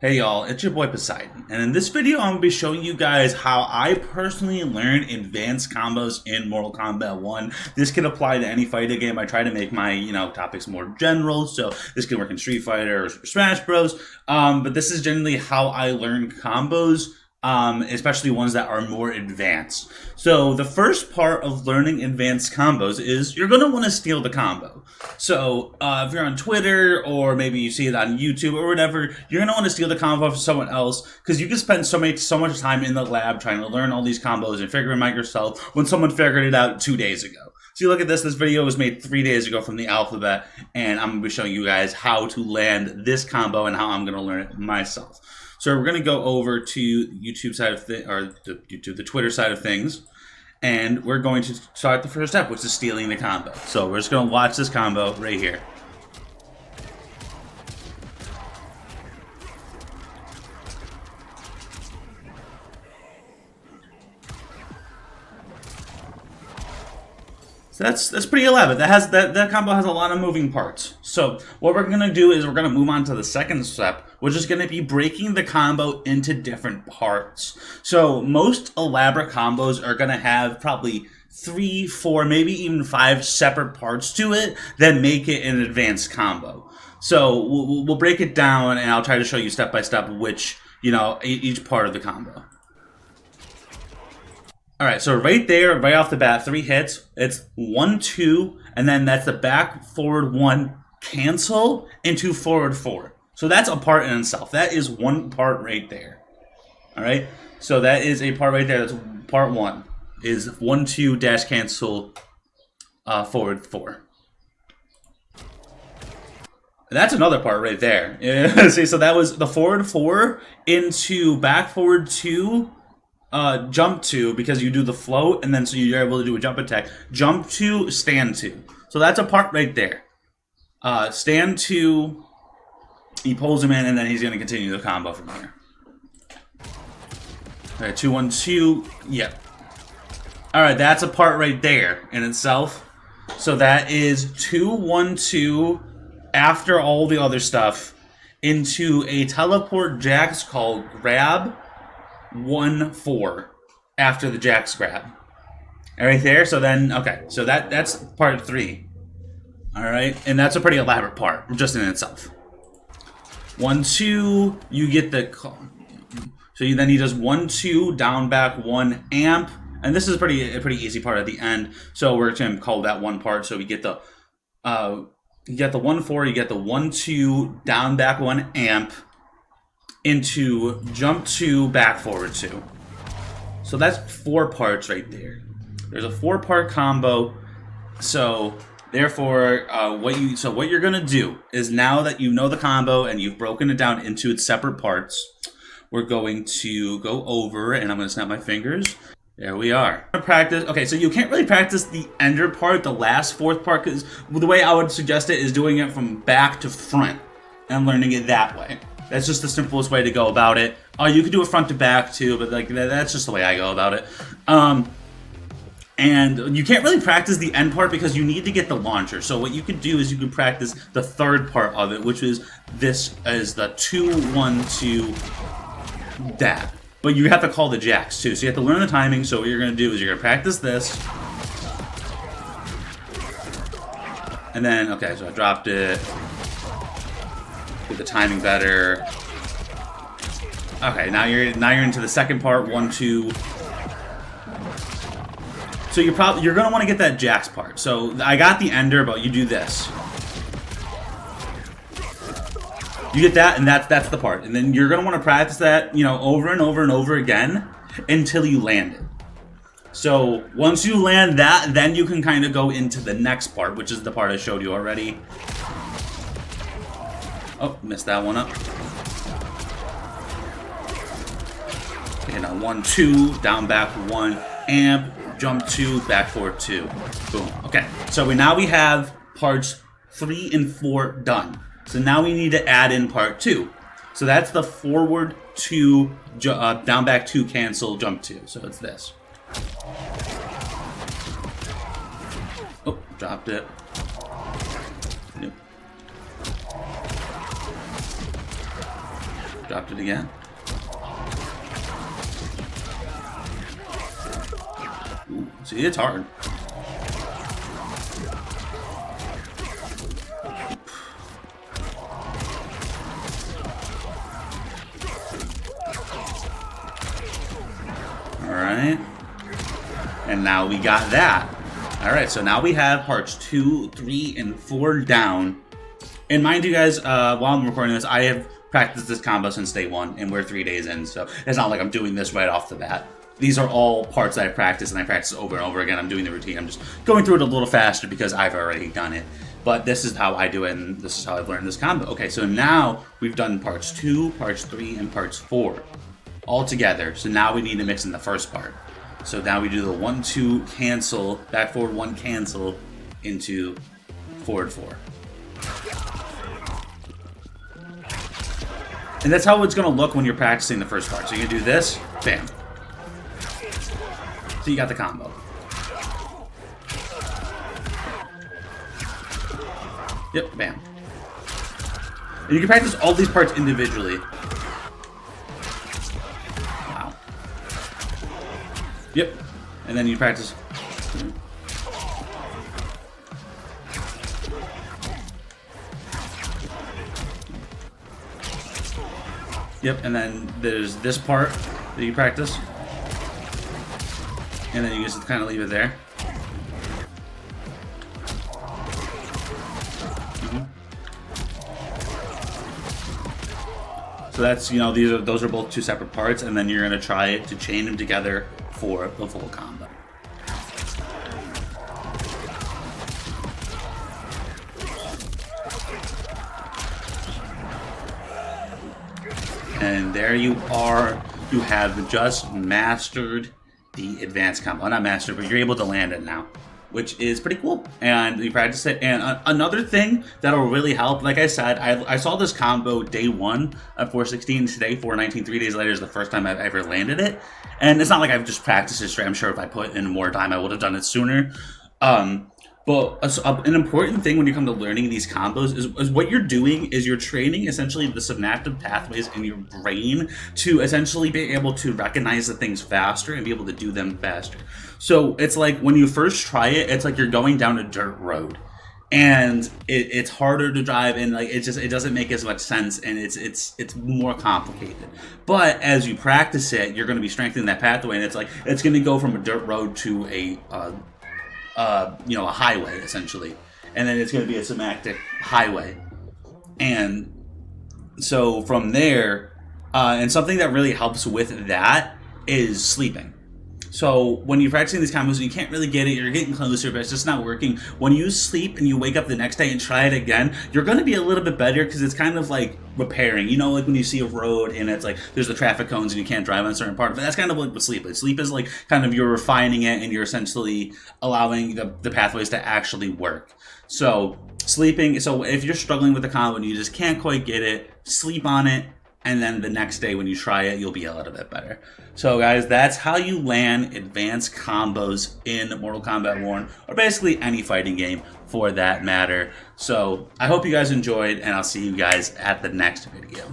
Hey y'all, it's your boy Poseidon, and in this video I'm going to be showing you guys how I personally learn advanced combos in Mortal Kombat 1. This can apply to any fighting game. I try to make my, topics more general, so this can work in Street Fighter or Super Smash Bros. But this is generally how I learn combos, especially ones that are more advanced. So the first part of learning advanced combos is you're going to want to steal the combo. So if you're on Twitter or maybe you see it on YouTube or whatever, you're going to want to steal the combo from someone else because you can spend so much time in the lab trying to learn all these combos and figure them out yourself when someone figured it out 2 days ago. So you look at this video was made 3 days ago from the alphabet, and I'm going to be showing you guys how to land this combo and how I'm going to learn it myself. So we're going to go over to the YouTube side of the Twitter side of things, and we're going to start the first step, which is stealing the combo. So we're just going to watch this combo right here. So that's pretty elaborate. That combo has a lot of moving parts. So what we're gonna do is we're gonna move on to the second step, which is gonna be breaking the combo into different parts. So most elaborate combos are gonna have probably 3, 4, maybe even 5 separate parts to it that make it an advanced combo. So we'll break it down, and I'll try to show you step by step which each part of the combo. Alright, so right there, right off the bat, 3 hits. It's 1, 2, and then that's the back, forward 1, cancel, into forward 4. So that's a part in itself. That is one part right there. Alright, so that is a part right there. That's part 1. Is 1, 2, dash cancel, forward 4. That's another part right there. Yeah, see, so that was the forward 4 into back forward 2, jump 2, because you do the float, and then so you're able to do a jump attack. Jump 2, stand 2. So that's a part right there. Stand 2, he pulls him in, and then he's going to continue the combo from here. Alright, 2, 1, 2, yep. Alright, that's a part right there in itself. So that is 2, 1, 2, after all the other stuff, into a teleport Jax called grab 1, 4 after the Jax grab. Right there. So then, okay, so that's part 3. All right, and that's a pretty elaborate part just in itself. 1, 2, you get the. So then he does 1, 2, down back 1 amp, and this is a pretty easy part at the end. So we're going to call that one part. So we get the you get the 1, 4, you get the 1, 2, down back 1 amp, into jump 2, back forward 2. So that's 4 parts right there. There's a 4-part combo. So therefore, what you're gonna do is, now that you know the combo and you've broken it down into its separate parts, we're going to go over, and I'm gonna snap my fingers. There we are. Practice. Okay, so you can't really practice the ender part, the last 4th part, because the way I would suggest it is doing it from back to front and learning it that way. That's just the simplest way to go about it. You could do it front to back too, but that's just the way I go about it. And you can't really practice the end part because you need to get the launcher. So what you could do is you could practice the 3rd part of it, which is this is the 2, 1, 2 dab. But you have to call the Jax too, so you have to learn the timing. So what you're gonna do is you're gonna practice this, and then okay, so I dropped it. Get the timing better. Okay, now you're into the second part, 1, 2. So you're gonna want to get that Jax part. So I got the ender, but you do this. You get that, and that's the part. And then you're gonna want to practice that, over and over and over again until you land it. So once you land that, then you can kind of go into the next part, which is the part I showed you already. Oh, missed that one up. Okay, now 1, 2, down back 1, amp, jump 2, back forward 2. Boom. Okay, so now we have parts 3 and 4 done. So now we need to add in part 2. So that's the forward 2, down back 2, cancel, jump 2. So it's this. Oh, dropped it. Nope. Dropped it again. Ooh, see, it's hard. Alright. And now we got that. Alright, so now we have parts 2, 3, and 4 down. And mind you guys, while I'm recording this, I have practiced this combo since day 1, and we're 3 days in, so it's not like I'm doing this right off the bat. These are all parts that I practice, and I practice over and over again. I'm doing the routine. I'm just going through it a little faster because I've already done it. But this is how I do it, and this is how I've learned this combo. Okay, so now we've done parts 2, parts 3, and parts 4 all together. So now we need to mix in the first part. So now we do the 1-2 cancel, back forward 1 cancel into forward 4. And that's how it's going to look when you're practicing the first part. So you're going to do this, bam. So you got the combo. Yep, bam. And you can practice all these parts individually. Wow. Yep. And then you practice. Yep, and then there's this part that you practice. And then you just kind of leave it there. So that's, you know, those are both 2 separate parts, and then you're going to try to chain them together for the full combo. And there you are. You have just mastered the advanced combo. Not mastered, but you're able to land it now, which is pretty cool. And you practice it. And another thing that'll really help, like I said, I saw this combo day 1 at 416. Today, 419, 3 days later, is the first time I've ever landed it. And it's not like I've just practiced it straight. I'm sure if I put in more time, I would have done it sooner. But an important thing when you come to learning these combos is what you're doing is you're training essentially the synaptic pathways in your brain to essentially be able to recognize the things faster and be able to do them faster. So it's like when you first try it, it's like you're going down a dirt road, and it's harder to drive, and like it doesn't make as much sense, and it's more complicated. But as you practice it, you're going to be strengthening that pathway, and it's going to go from a dirt road to a highway, essentially. And then it's going to be a synaptic highway. And so from there, and something that really helps with that is sleeping. So when you're practicing these combos and you can't really get it, you're getting closer, but it's just not working. When you sleep and you wake up the next day and try it again, you're going to be a little bit better because it's kind of like repairing. You know, like when you see a road and it's like there's the traffic cones and you can't drive on a certain part of it. That's kind of like what sleep is. Sleep is like kind of you're refining it and you're essentially allowing the pathways to actually work. So sleeping, so if you're struggling with the combo and you just can't quite get it, sleep on it. And then the next day when you try it, you'll be a little bit better. So guys, that's how you land advanced combos in Mortal Kombat 1, or basically any fighting game for that matter. So I hope you guys enjoyed, and I'll see you guys at the next video.